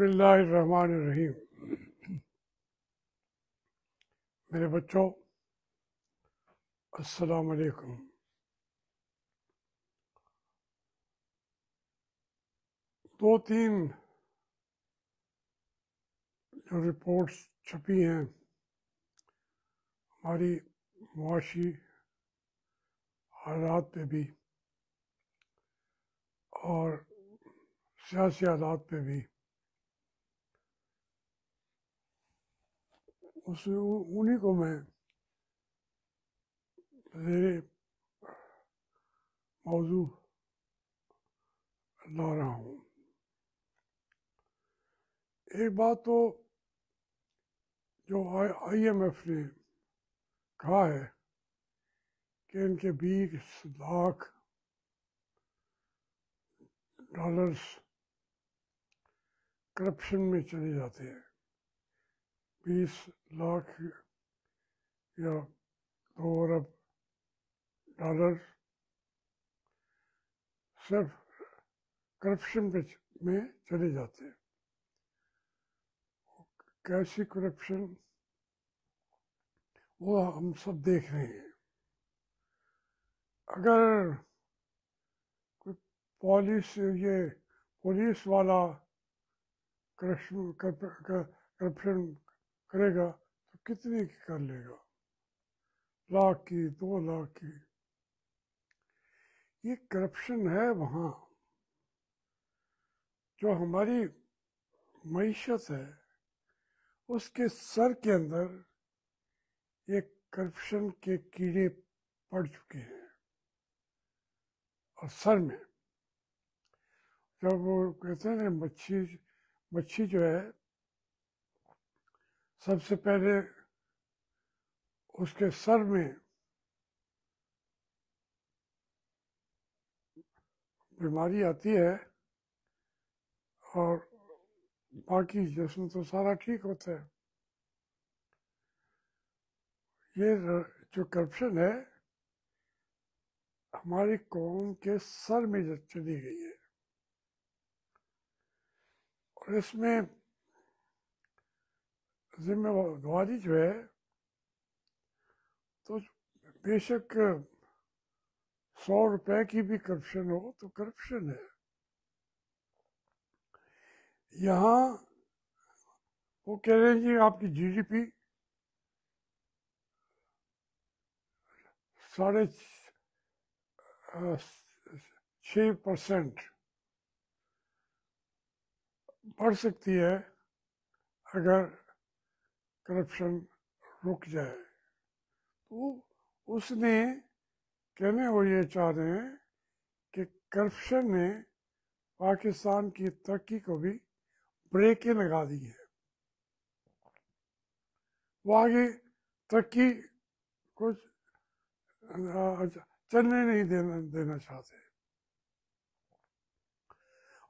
اللہ الرحمن الرحیم. میرے بچوں، السلام علیکم. دو تین جو رپورٹس چھپی ہیں ہماری معاشی حالات پہ بھی اور سیاسی حالات پہ بھی، انہی کو میں زیر موضوع لا رہا ہوں. ایک بات تو جو آئی ایم ایف نے کہا ہے کہ ان کے 20 لاکھ ڈالرز کرپشن میں چلے جاتے ہیں. 20 لاکھ یا 2 ارب ڈالر صرف کرپشن میں چلے جاتے ہیں. کیسی کرپشن وہ ہم سب دیکھ رہے ہیں. اگر کوئی پولیس والا کرپشن کرے گا تو کتنے کی کر لے گا؟ 1 لاکھ کی، 2 لاکھ کی. یہ کرپشن ہے وہاں. جو ہماری معیشت ہے اس کے سر کے اندر یہ کرپشن کے کیڑے پڑ چکے ہیں. اور سر میں جب وہ کہتے ہیں مچھی جو ہے، سب سے پہلے اس کے سر میں بیماری آتی ہے اور باقی جسم تو سارا ٹھیک ہوتا ہے. یہ جو کرپشن ہے ہماری قوم کے سر میں چلی گئی ہے. اور اس میں ذمہ داری جو ہے تو بے شک 100 روپے کی بھی کرپشن ہو تو کرپشن ہے. یہاں وہ کہہ رہے ہیں جی آپ کی جی ڈی پی 6.5% بڑھ سکتی ہے اگر کرپشن رک جائے. تو اس نے کہنے وہ یہ چاہ رہے ہیں کہ کرپشن نے پاکستان کی ترقی کو بھی بریکیں لگا دی ہیں. وہ آگے ترقی کو چلنے نہیں دینا چاہتے.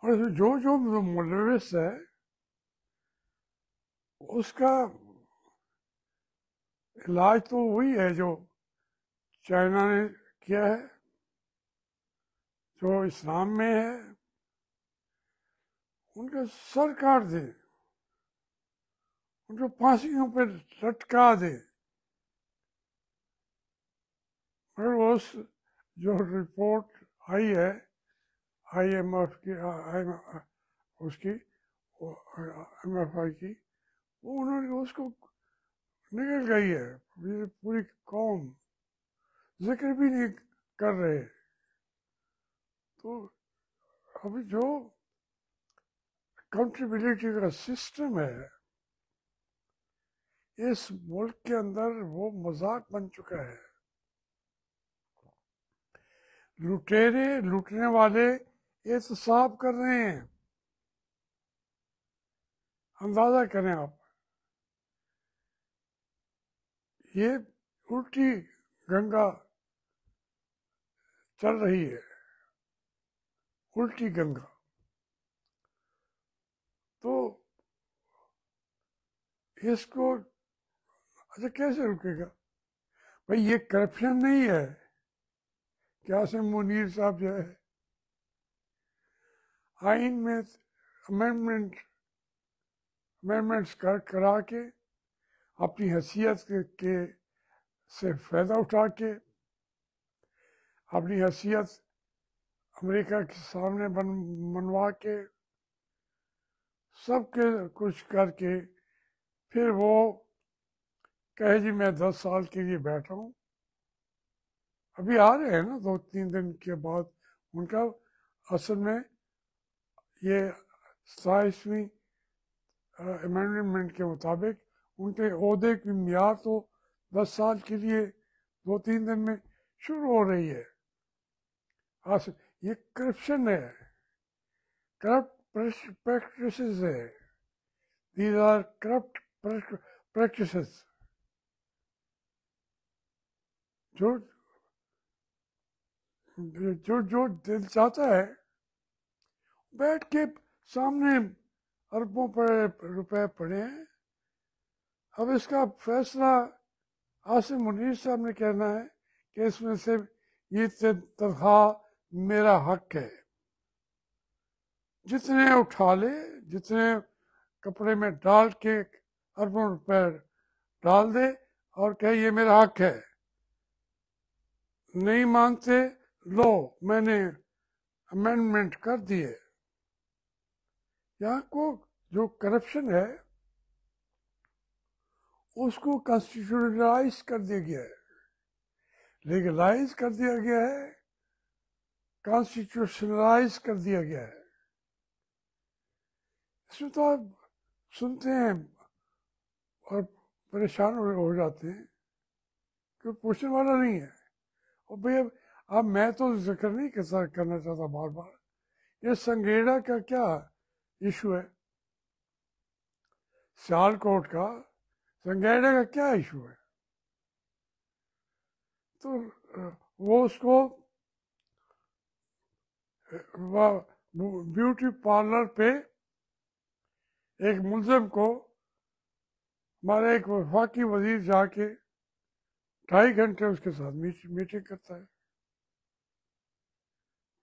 اور اس میں جو ملوث ہے اس کا علاج تو وہی ہے جو چائنا نے کیا ہے، جو اسلام میں ہے. ان کا سر کاٹ دے، ان کو پھانسیوں پہ لٹکا دے. مگر اس جو رپورٹ آئی ہے آئی ایم ایف کی، اس کی ایم ایف آئی کی، وہ انہوں نے اس کو نکل گئی ہے. پوری قوم ذکر بھی نہیں کر رہے. تو ابھی جو اکاؤنٹیبلٹی کا سسٹم ہے اس ملک کے اندر وہ مذاق بن چکا ہے. لٹیرے لوٹنے والے احتساب کر رہے ہیں. اندازہ کریں آپ، یہ الٹی گنگا چل رہی ہے، الٹی گنگا. تو اس کو اچھا کیسے رکے گا؟ بھائی یہ کرپشن نہیں ہے کہ عاصم منیر صاحب جو ہے آئین میں امینڈمنٹ امینڈمنٹس کرا کے اپنی حیثیت کے سے فائدہ اٹھا کے اپنی حیثیت امریکہ کے سامنے منوا کے سب کے کچھ کر کے پھر وہ کہے جی میں 10 سال کے لیے بیٹھا ہوں. ابھی آ رہے ہیں نا 2-3 دن کے بعد ان کا اصل میں یہ 27ویں امینڈمنٹ کے مطابق ان کے عہدے کی میعاد تو 10 سال کے لیے 2-3 دن میں شروع ہو رہی ہے. یہ کرپشن ہے, کرپٹ پریکٹسز ہے. These are corrupt practices. جو دل چاہتا ہے بیٹھ کے سامنے اربوں روپے پڑے ہیں. اب اس کا فیصلہ عاصم منیر صاحب نے کہنا ہے کہ اس میں سے یہ تنخواہ میرا حق ہے. جتنے اٹھا لے, جتنے کپڑے میں ڈال کے اربوں روپے ڈال دے اور کہ یہ میرا حق ہے. نہیں مانتے لو میں نے امینڈمنٹ کر دیے. یہاں کو جو کرپشن ہے اس کو کانسٹیٹیوشنلائز کر دیا گیا ہے, لیگلائز کر دیا گیا ہے, کانسٹیٹیوشنلائز کر دیا گیا ہے. اس میں تو آپ سنتے ہیں اور پریشان ہو جاتے ہیں کہ پوچھنے والا نہیں ہے. اور بھئی اب میں تو ذکر نہیں کرنا چاہتا بار بار, یہ سنگیڑا کا کیا ایشو ہے, سیال کوٹ کا سنگیڑا کا کیا ایشو ہے. تو وہ اس کو بیوٹی پارلر پہ ایک ملزم کو ہمارا ایک وفاقی وزیر جا کے 2.5 گھنٹے اس کے ساتھ میٹنگ کرتا ہے.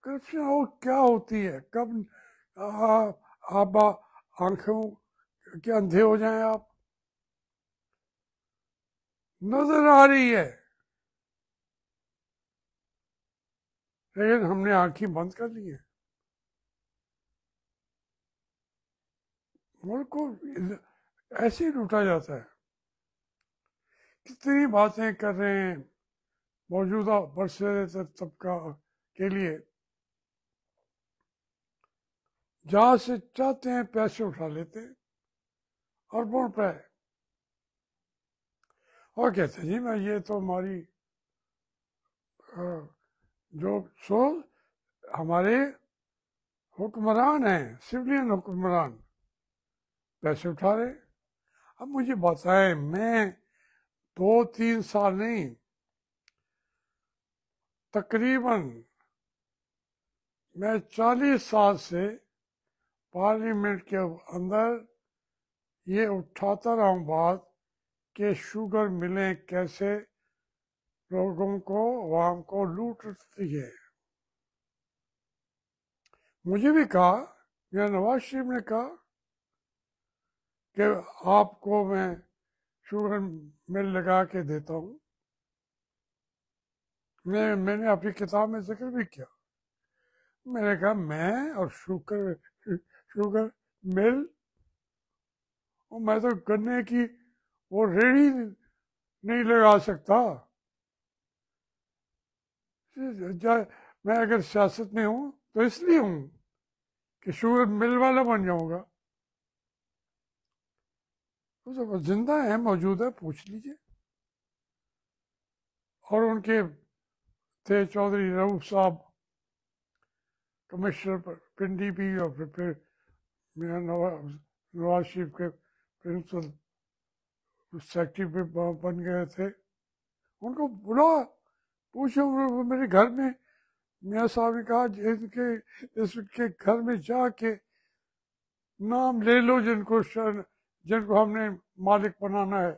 کرپشن ہو کیا ہوتی ہے, کب آپ آنکھوں کے اندھے ہو جائیں آپ. نظر آ رہی ہے لیکن ہم نے آنکھیں بند کر لی ہیں. ملک کو ایسے ہی لوٹا جاتا ہے. کتنی باتیں کر رہے ہیں موجودہ برسر طبقہ کے لیے, جہاں سے چاہتے ہیں پیسے اٹھا لیتے ہیں اربوں روپے, اور کہتے ہیں جی میں یہ تو ہماری جو ہمارے حکمران ہیں, سولین حکمران پیسے اٹھا رہے. اب مجھے بتائیں, میں 2-3 سال نہیں تقریباً میں 40 سال سے پارلیمنٹ کے اندر یہ اٹھاتا رہا ہوں بات کہ شوگر ملیں کیسے لوگوں کو, عوام کو لوٹتی ہے. مجھے بھی کہا, یا نواز شریف نے کہا کہ آپ کو میں شوگر مل لگا کے دیتا ہوں. میں نے اپنی کتاب میں ذکر بھی کیا. میں نے کہا میں اور شوگر مل, اور میں تو گنے کی وہ ریڑھی نہیں لگا سکتا. میں اگر سیاست میں ہوں تو اس لیے ہوں کہ شوگر مل والا بن جاؤں گا. زندہ ہیں, موجود ہے, پوچھ لیجئے. اور ان کے تھے چودھری رؤف صاحب کمشنر پنڈی بھی, اور پھر میاں نواز شریف کے پرنسپل سیکٹری پہ بن گئے تھے. ان کو بلا پوچھو, میرے گھر میں میاں صاحب نے کہا اس کے گھر میں جا کے نام لے لو جن کو ہم نے مالک بنانا ہے.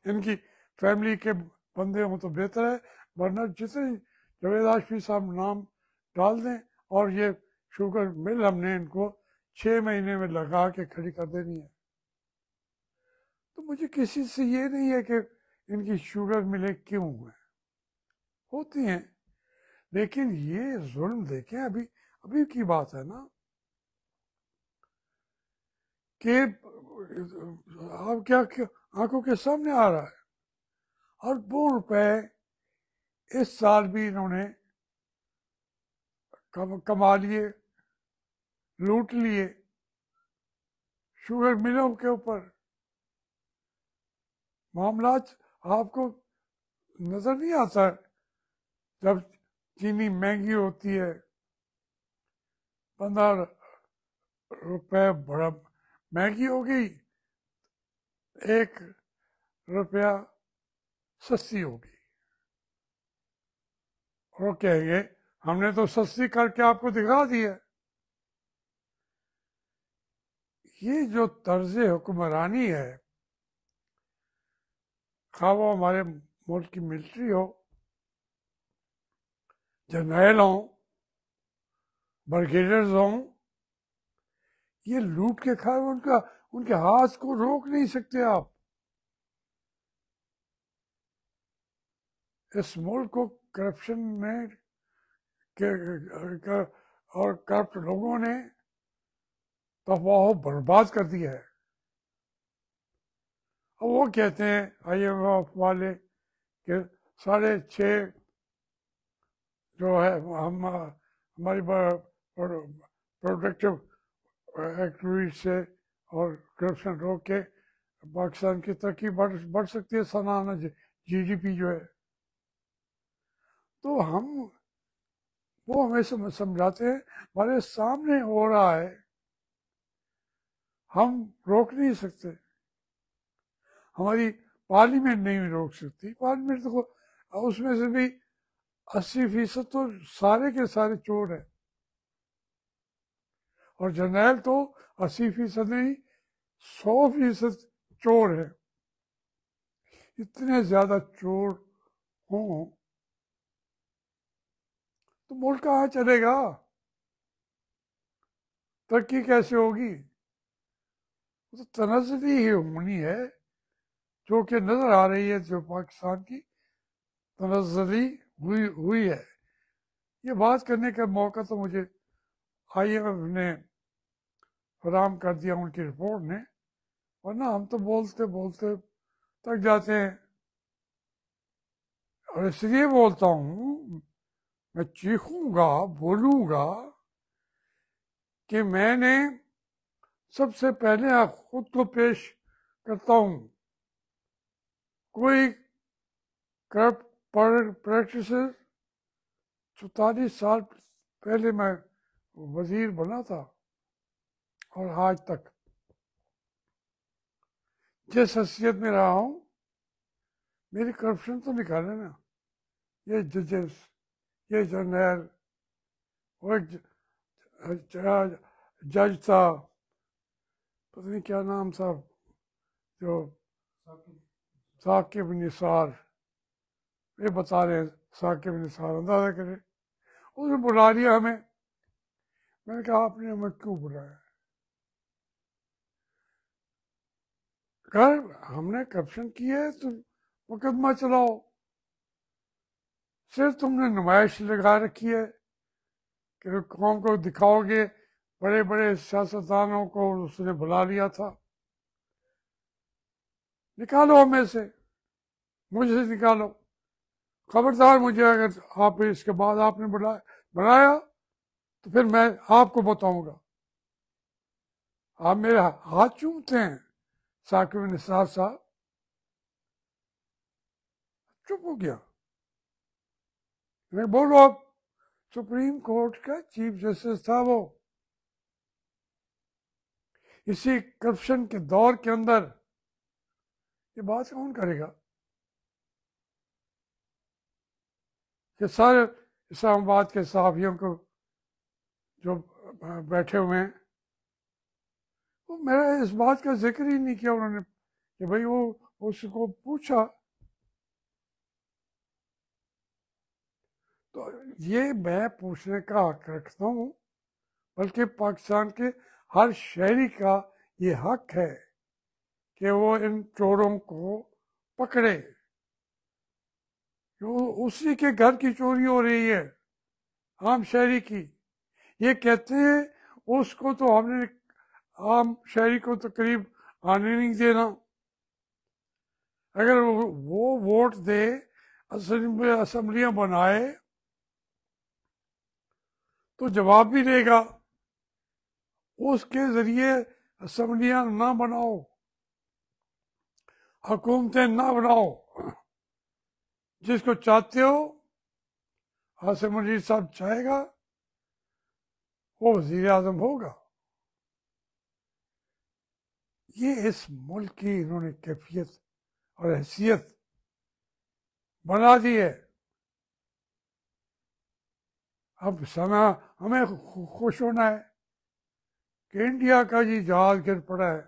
ان کی فیملی کے بندے ہوں تو بہتر ہے, ورنہ جتنے جاوید ہاشمی صاحب نام ڈال دیں. اور یہ شوگر مل ہم نے ان کو 6 مہینے میں لگا کے کھڑی کر دینی ہے. تو مجھے کسی سے یہ نہیں ہے کہ ان کی شوگر ملیں کیوں ہیں، ہوتی ہیں، لیکن یہ ظلم دیکھیں، ابھی کی بات ہے نا کہ آپ کیا آنکھوں کے سامنے آ رہا ہے، اربوں روپے اس سال بھی انہوں نے کما لیے، لوٹ لیے شوگر ملوں کے اوپر۔ معاملات آپ کو نظر نہیں آتا جب چینی مہنگی ہوتی ہے، 15 روپے بڑا مہنگی ہو گئی، 1 روپیہ سستی ہوگی، اور کہیں گے ہم نے تو سستی کر کے آپ کو دکھا دی ہے۔ یہ جو طرز حکمرانی ہے، خواہ وہ ہمارے ملک کی ملٹری ہو، جرنیل ہوں، برگیڈرز ہوں، یہ لوٹ کے کھائے ان کے ہاتھ کو روک نہیں سکتے آپ۔ اس ملک کو کرپشن میں اور کرپٹ لوگوں نے تباہ و برباد کر دیا ہے۔ اب وہ کہتے ہیں آئی ایم ایف والے کہ 6.5 جو ہے ہماری پروڈکٹیو ایکٹیویٹی سے اور کرپشن روک کے پاکستان کی ترقی بڑھ سکتی ہے، سالانہ جی ڈی پی جو ہے۔ تو وہ ہمیں سمجھاتے ہیں ہمارے سامنے ہو رہا ہے، ہم روک نہیں سکتے، ہماری پارلیمنٹ نہیں روک سکتی۔ پارلیمنٹ تو اس میں سے بھی 80% تو سارے کے سارے چور ہیں، اور جرنیل تو 80% نہیں 100% چور ہے۔ اتنے زیادہ چور ہوں تو ملک کہاں چلے گا، ترقی کیسے ہوگی؟ تو تنزلی ہی ہونی ہے جو کہ نظر آ رہی ہے، جو پاکستان کی تنزلی ہوئی ہے۔ یہ بات کرنے کا موقع تو مجھے آئی ایم ایف نے فراہم کر دیا، ان کی رپورٹ نے، ورنہ ہم تو بولتے بولتے تک جاتے ہیں۔ اور اس لیے بولتا ہوں، میں چیخوں گا، بولوں گا کہ میں نے سب سے پہلے خود کو پیش کرتا ہوں۔ کوئی کرپٹ پریکٹسز 44 سال پہلے میں وزیر بنا تھا، اور آج تک جس حیثیت میں رہا ہوں، میری کرپشن تو نکالے نا۔ یہ ججز، یہ جرنیل، وہ جج تھا، پتہ نہیں کیا نام تھا، جو ثاقب نثار، یہ بتا رہے ہیں ثاقب نثار، اندازہ کرے اس نے بلا لیا ہمیں۔ میں نے کہا آپ نے ہمیں کیوں بلایا؟ اگر ہم نے کرپشن کی ہے تو مقدمہ چلاؤ، صرف تم نے نمائش لگا رکھی ہے کہ قوم کو دکھاؤ گے بڑے بڑے سیاستدانوں کو اس نے بلا لیا تھا۔ نکالو ہمیں سے، مجھ سے نکالو، خبردار مجھے اگر آپ اس کے بعد آپ نے بلایا تو پھر میں آپ کو بتاؤں گا۔ آپ میرے ہاتھ چومتے ہیں ثاقب نثار صاحب، چپ ہو گیا۔ میں بولو، اب سپریم کورٹ کا چیف جسٹس تھا وہ، اسی کرپشن کے دور کے اندر یہ بات کون کرے گا؟ کہ سارے اسلام آباد کے صحافیوں کو جو بیٹھے ہوئے ہیں، وہ میرا اس بات کا ذکر ہی نہیں کیا انہوں نے کہ بھائی وہ اس کو پوچھا۔ تو یہ میں پوچھنے کا حق رکھتا ہوں، بلکہ پاکستان کے ہر شہری کا یہ حق ہے کہ وہ ان چوروں کو پکڑے. اسی کے گھر کی چوری ہو رہی ہے، عام شہری کی. یہ کہتے ہیں اس کو تو ہم نے عام شہری کو تو قریب آنے نہیں دینا. اگر وہ ووٹ دے، اسمبلیاں بنائے تو جواب بھی دے گا. اس کے ذریعے اسمبلیاں نہ بناؤ، حکومتیں نہ بناؤ. جس کو چاہتے ہو عاصم علی صاحب چاہے گا وہ وزیر اعظم ہوگا. یہ اس ملک کی انہوں نے کیفیت اور حیثیت بنا دی ہے. اب ہمیں خوش ہونا ہے کہ انڈیا کا جی جہاز گر پڑا ہے.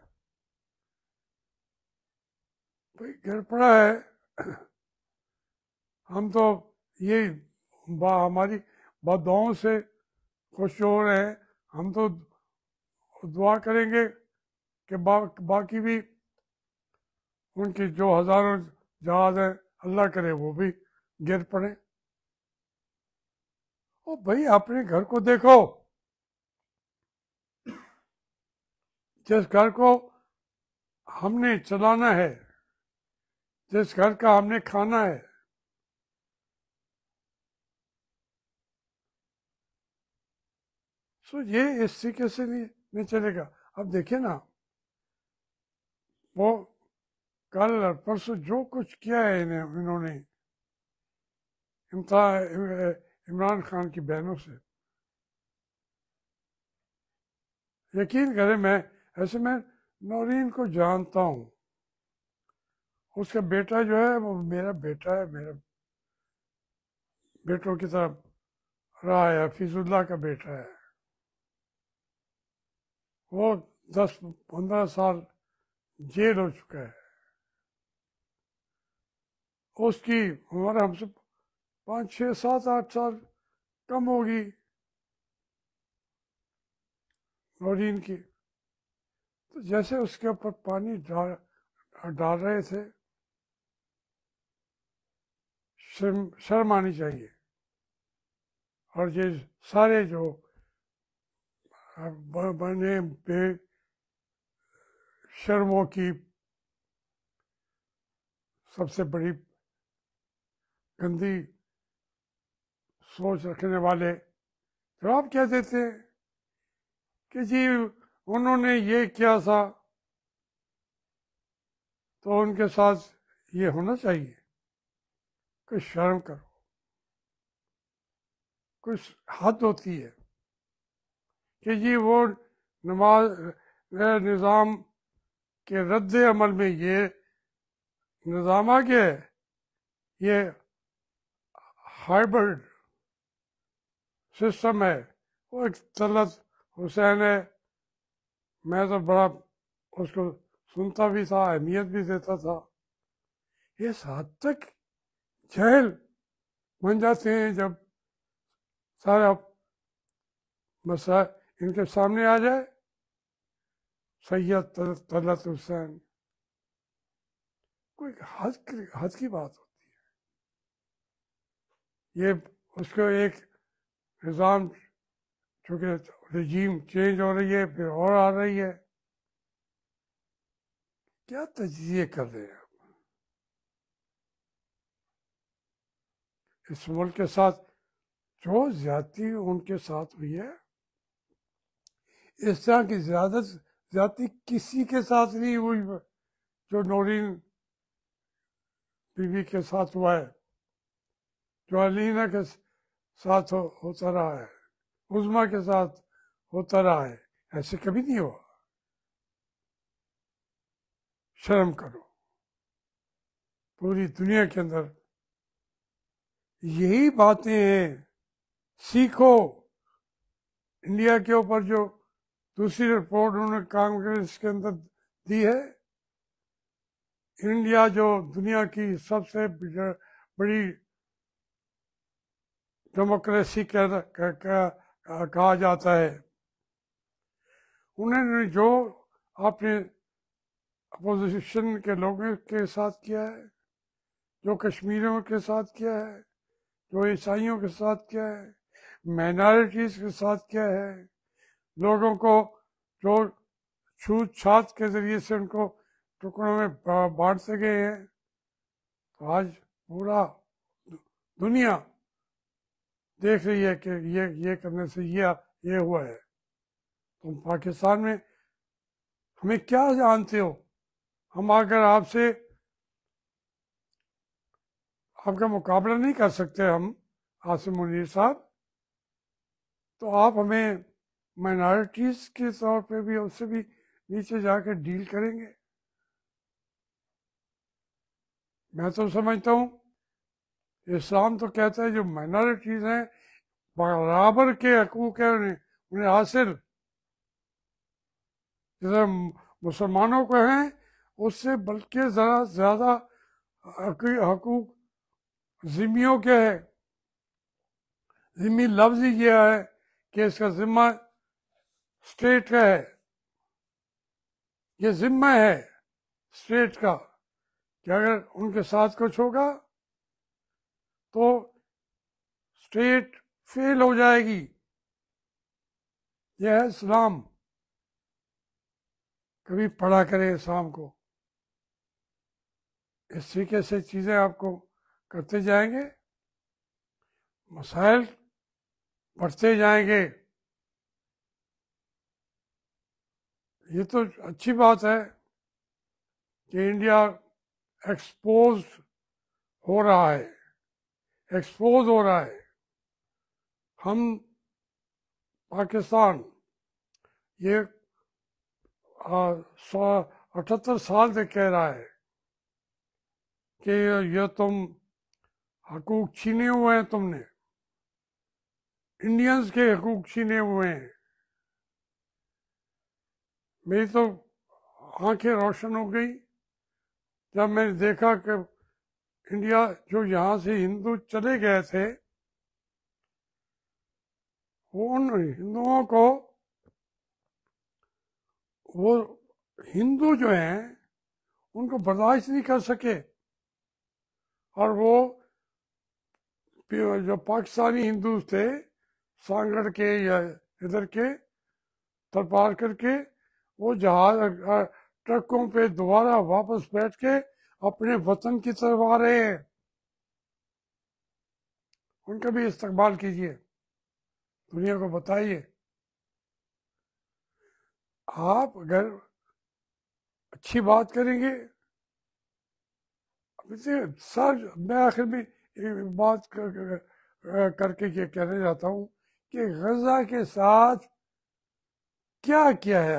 بھائی گر پڑا ہے، ہم تو یہ ہماری بدعاؤں سے خوش ہو رہے ہیں. ہم تو دعا کریں گے کہ باقی بھی ان کی جو ہزاروں جہاز ہیں اللہ کرے وہ بھی گر پڑے. او بھائی اپنے گھر کو دیکھو، جس گھر کو ہم نے چلانا ہے، جس گھر کا ہم نے کھانا ہے، سو یہ اس طریقے سے نہیں چلے گا. اب دیکھیں نا، وہ کل اور پرسوں جو کچھ کیا ہے انہوں نے عمران خان کی بہنوں سے، یقین کریں میں نورین کو جانتا ہوں. اس کا بیٹا جو ہے وہ میرا بیٹا ہے، میرا بیٹوں کی طرف رہا ہے. حفیظ اللہ کا بیٹا ہے. وہ 10-15 سال جیل ہو چکا ہے. اس کی عمر ہم سے 5-6-7-8 سال کم ہوگی نورین کی. تو جیسے اس کے اوپر پانی ڈال رہے تھے، شرم آنی چاہیے. اور یہ سارے جو بنے بے شرموں کی سب سے بڑی گندی سوچ رکھنے والے جواب کیا دیتے ہیں کہ جی انہوں نے یہ کیا تھا تو ان کے ساتھ یہ ہونا چاہیے. کچھ شرم کرو، کچھ حد ہوتی ہے کہ جی وہ نظام کے رد عمل میں یہ نظام آ گیا ہے. یہ ہائبرڈ سسٹم ہے. وہ ایک طلعت حسین ہے، میں تو بڑا اس کو سنتا بھی تھا، اہمیت بھی دیتا تھا. اس حد تک جہل بن جاتے ہیں جب سارا مسئلہ ان کے سامنے آ جائے. سید طلعت حسین، کوئی حد کی بات ہوتی ہے. یہ اس کو ایک نظام، چونکہ رجیم چینج ہو رہی ہے پھر اور آ رہی ہے، کیا تجزیے کر رہے ہیں اس ملک کے ساتھ. جو زیادتی ان کے ساتھ ہوئی ہے، اس طرح کی زیادتی کسی کے ساتھ نہیں ہوئی جو نورین بی بی کے ساتھ ہوا ہے، جو علینا کے ساتھ ہوتا رہا ہے، عظمیٰ کے ساتھ ہوتا رہا ہے. ایسے کبھی نہیں ہوا. شرم کرو. پوری دنیا کے اندر یہی باتیں ہیں. سیکھو. انڈیا کے اوپر جو دوسری رپورٹ انہوں نے کانگریس کے اندر دی ہے، انڈیا جو دنیا کی سب سے بڑی ڈیموکریسی کہا جاتا ہے، انہوں نے جو اپنے اپوزیشن کے لوگوں کے ساتھ کیا ہے، جو کشمیریوں کے ساتھ کیا ہے، جو عیسائیوں کے ساتھ کیا ہے، مائنارٹیز کے ساتھ کیا ہے، لوگوں کو جو چھوت چھات کے ذریعے سے ان کو ٹکڑوں میں بانٹتے گئے ہیں. تو آج پورا دنیا دیکھ رہی ہے کہ یہ کرنے سے یہ ہوا ہے. تم پاکستان میں ہمیں کیا جانتے ہو؟ ہم اگر آپ سے آپ کا مقابلہ نہیں کر سکتے ہم عاصم منیر صاحب، تو آپ ہمیں مائنارٹیز کے طور پہ بھی اس سے بھی نیچے جا کے ڈیل کریں گے؟ میں تو سمجھتا ہوں اسلام تو کہتا ہے جو مائنارٹیز ہیں برابر کے حقوق ہیں انہیں حاصل، جیسے مسلمانوں کو ہیں اس سے بلکہ ذرا زیادہ حقوق ذمیوں کے ہے. ذمی لفظ ہی یہ ہے کہ اس کا ذمہ اسٹیٹ کا ہے. یہ ذمہ ہے اسٹیٹ کا کہ اگر ان کے ساتھ کچھ ہوگا تو اسٹیٹ فیل ہو جائے گی. یہ ہے اسلام. کبھی پڑھا کرے اسلام کو. اس طریقے سے چیزیں آپ کو کرتے جائیں گے، مسائل بڑھتے جائیں گے. یہ تو اچھی بات ہے کہ انڈیا ایکسپوز ہو رہا ہے، ایکسپوز ہو رہا ہے. ہم پاکستان یہ 78 سال سے کہہ رہا ہے کہ یہ تم حقوق چھینے ہوئے ہیں، تم نے انڈینز کے حقوق چھینے ہوئے ہیں. میری تو آنکھیں روشن ہو گئی جب میں نے دیکھا کہ انڈیا جو یہاں سے ہندو چلے گئے تھے وہ ان ہندوؤں کو وہ ہندو جو ہیں ان کو برداشت نہیں کر سکے، اور وہ جو پاکستانی ہندوز تھے سانگڑ کے یا ادھر کے ترپار کر کے وہ جہاز ٹرکوں پہ دوبارہ واپس بیٹھ کے اپنے وطن کی طرف آ رہے ہیں. ان کا بھی استقبال کیجیے، دنیا کو بتائیے. آپ اگر اچھی بات کریں گے. سر میں آخر میں ایک بات کر کے یہ کہنا چاہتا ہوں کہ غزہ کے ساتھ کیا کیا ہے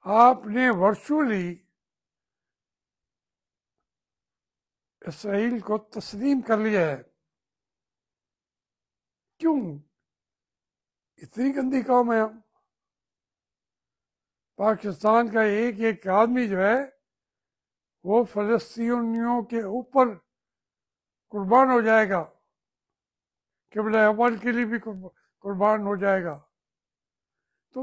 آپ نے ورچولی اسرائیل کو تسلیم کر لیا ہے. کیوں؟ اتنی گندی قوم ہے ہم. پاکستان کا ایک ایک آدمی جو ہے وہ فلسطینیوں کے اوپر قربان ہو جائے گا، قبلہ اول کے لیے بھی قربان ہو جائے گا. تو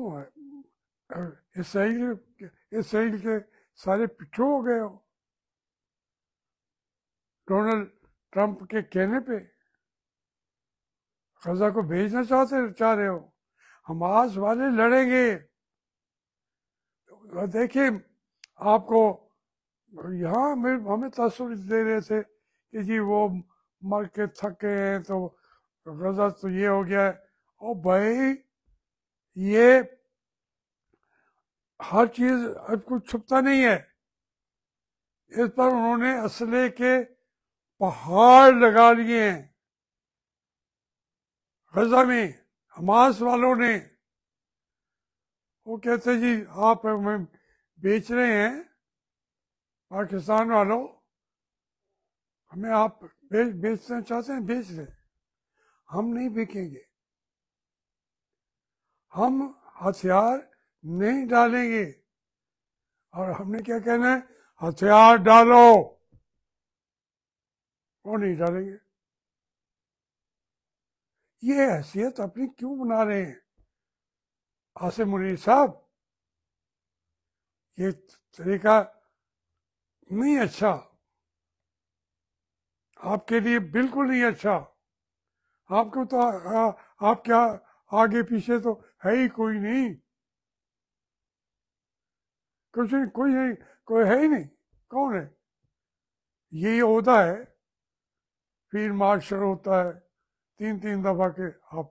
اسرائیل کے سارے پٹھو ہو گئے ہو ڈونلڈ ٹرمپ کے کہنے پہ. غزہ کو بھیجنا چاہ رہے ہو. حماس والے لڑیں گے. دیکھیں آپ کو یہاں ہمیں تاثر دے رہے تھے کہ جی وہ مر کے تھک گئے ہیں تو غزہ تو یہ ہو گیا ہے. او بھائی یہ ہر چیز اب کچھ چھپتا نہیں ہے. اس پر انہوں نے اسلحے کے پہاڑ لگا لیے ہیں غزہ میں حماس والوں نے. وہ کہتے جی آپ ہمیں بیچ رہے ہیں پاکستان والوں، ہمیں آپ بیچنا چاہتے ہیں بیچ لیں، ہم نہیں بیچیں گے. ہم ہتھیار نہیں ڈالیں گے. اور ہم نے کیا کہنا ہے؟ ہتھیار ڈالو. وہ نہیں ڈالیں گے. یہ حیثیت اپنی کیوں بنا رہے ہیں عاصم منیر صاحب؟ یہ طریقہ نہیں اچھا، آپ کے لیے بالکل نہیں اچھا. آپ کو تو آپ کیا آگے پیچھے تو ہے ہی کوئی نہیں، کچھ نہیں، کوئی نہیں، کوئی ہے ہی نہیں. کون ہے؟ یہی عہدہ ہے، فیلڈ مارشل ہوتا ہے 3 دفعہ کے. آپ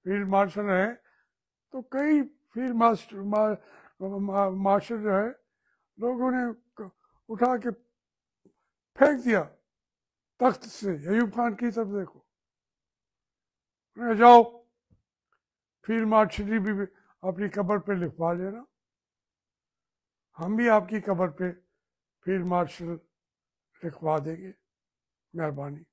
فیلڈ مارشل ہیں تو کئی فیلڈ مارشل جو ہے لوگوں نے اٹھا کے پھینک دیا تخت سے. ایوب خان کی طرف دیکھو، جاؤ فیلڈ مارشل بھی اپنی قبر پہ لکھوا لینا، ہم بھی آپ کی قبر پہ فیلڈ مارشل لکھوا دیں گے. مہربانی.